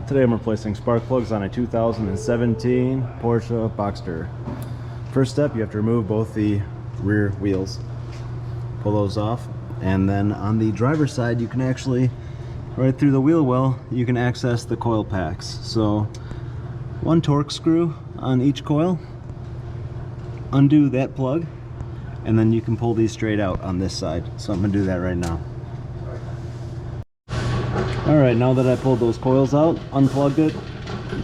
Today I'm replacing spark plugs on a 2017 Porsche Boxster. First step, you have to remove both the rear wheels. Pull those off, and then on the driver's side you can actually, right through the wheel well, you can access the coil packs. So one torque screw on each coil, undo that plug, and then you can pull these straight out on this side. So I'm going to do that right now. Alright, now that I pulled those coils out, unplugged it,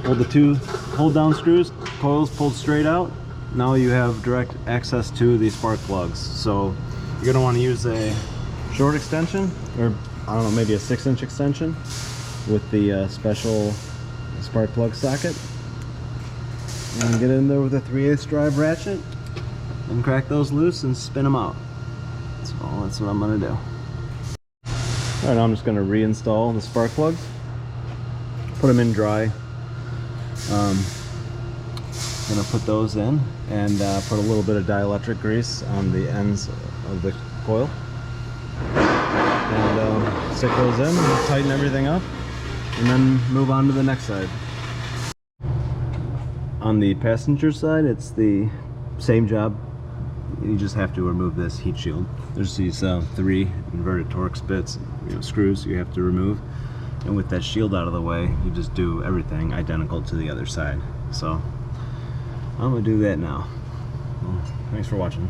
pulled the two hold down screws, coils pulled straight out, now you have direct access to the spark plugs. So you're going to want to use a short extension, or I don't know, maybe a 6-inch extension with the special spark plug socket. And get in there with a 3/8 drive ratchet and crack those loose and spin them out. So that's what I'm going to do. Alright, now I'm just going to reinstall the spark plugs, put them in dry. I'm going to put those in and put a little bit of dielectric grease on the ends of the coil. And stick those in, tighten everything up, and then move on to the next side. On the passenger side, it's the same job. You just have to remove this heat shield. There's these 3 inverted Torx bits, screws you have to remove, and with that shield out of the way, you just do everything identical to the other side. So I'm gonna do that now. Well, thanks for watching.